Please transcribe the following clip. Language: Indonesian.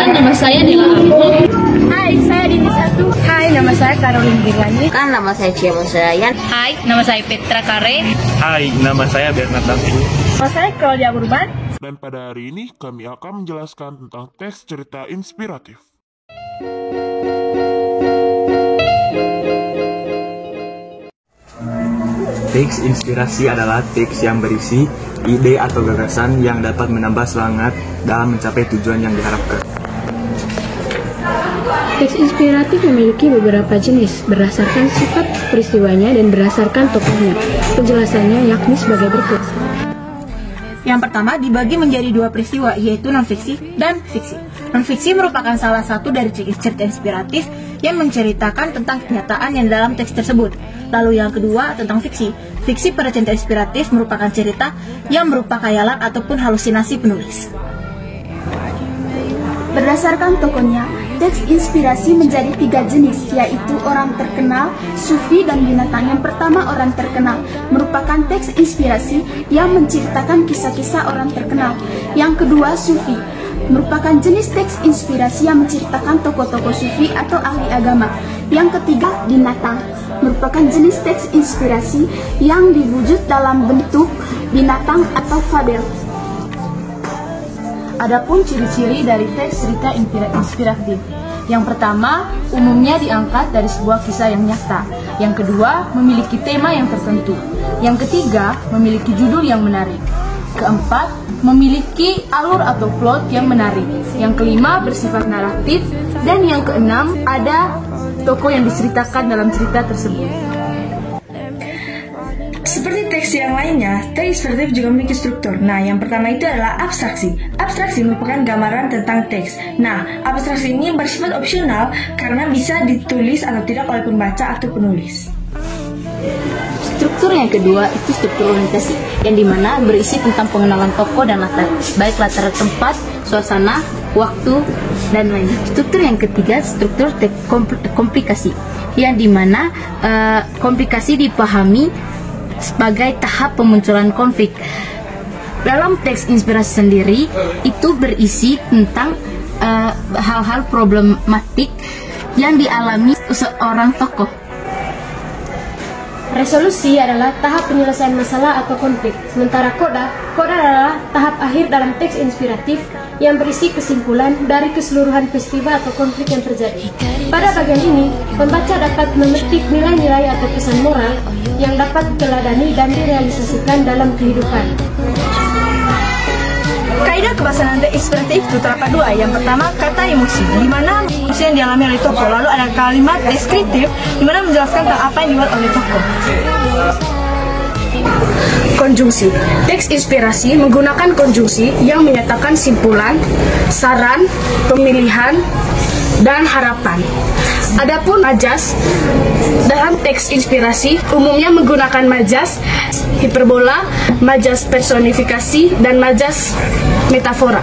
Perkenalkan, nama saya Dila Amul. Hai, saya Dini Satu. Hai, nama saya Caroline Girlani. Nama saya Cia Musayan. Hai, nama saya Petra Kare. Hai, nama saya Bernard Dangku. Nama saya Claudia Urban. Dan pada hari ini kami akan menjelaskan tentang teks cerita inspiratif. Teks inspirasi adalah teks yang berisi ide atau gagasan yang dapat menambah semangat dalam mencapai tujuan yang diharapkan. Teks inspiratif memiliki beberapa jenis berdasarkan sifat peristiwanya dan berdasarkan tokohnya. Penjelasannya yakni sebagai berikut. Yang pertama dibagi menjadi dua peristiwa, yaitu non-fiksi dan fiksi. Non-fiksi merupakan salah satu dari cerita inspiratif yang menceritakan tentang kenyataan yang dalam teks tersebut. Lalu yang kedua tentang fiksi. Fiksi pada cerita inspiratif merupakan cerita yang berupa khayalan ataupun halusinasi penulis. Berdasarkan tokohnya, teks inspirasi menjadi tiga jenis, yaitu orang terkenal, sufi, dan binatang. Yang pertama, orang terkenal, merupakan teks inspirasi yang menceritakan kisah-kisah orang terkenal. Yang kedua, sufi, merupakan jenis teks inspirasi yang menceritakan tokoh-tokoh sufi atau ahli agama. Yang ketiga, binatang, merupakan jenis teks inspirasi yang diwujud dalam bentuk binatang atau fabel. Adapun ciri-ciri dari teks cerita inspiratif. Yang pertama, umumnya diangkat dari sebuah kisah yang nyata. Yang kedua, memiliki tema yang tertentu. Yang ketiga, memiliki judul yang menarik. Keempat, memiliki alur atau plot yang menarik. Yang kelima, bersifat naratif. Dan yang keenam, ada tokoh yang diceritakan dalam cerita tersebut. Seperti teks yang lainnya, teks inspiratif juga memiliki struktur. Nah, yang pertama itu adalah abstraksi. Abstraksi merupakan gambaran tentang teks. Nah, abstraksi ini bersifat opsional karena bisa ditulis atau tidak oleh pembaca atau penulis. Struktur yang kedua itu struktur orientasi, yang dimana berisi tentang pengenalan tokoh dan latar, baik latar tempat, suasana, waktu, dan lainnya. Struktur yang ketiga, struktur komplikasi, yang dimana komplikasi dipahami sebagai tahap pemunculan konflik. Dalam teks inspirasi sendiri itu berisi tentang hal-hal problematik yang dialami seorang tokoh. Resolusi adalah tahap penyelesaian masalah atau konflik, sementara koda adalah tahap akhir dalam teks inspiratif yang berisi kesimpulan dari keseluruhan peristiwa atau konflik yang terjadi. Pada bagian ini, pembaca dapat memetik nilai-nilai atau pesan moral yang dapat diteladani dan direalisasikan dalam kehidupan. Kaidah kebahasan teks inspiratif itu terdapat dua. Yang pertama, kata emosi, di mana emosi yang dialami oleh tokoh. Lalu ada kalimat deskriptif, di mana menjelaskan tentang apa yang dibuat oleh tokoh. Konjungsi. Teks inspirasi menggunakan konjungsi yang menyatakan simpulan, saran, pemilihan, dan harapan. Adapun majas, dalam teks inspirasi umumnya menggunakan majas hiperbola, majas personifikasi, dan majas metafora.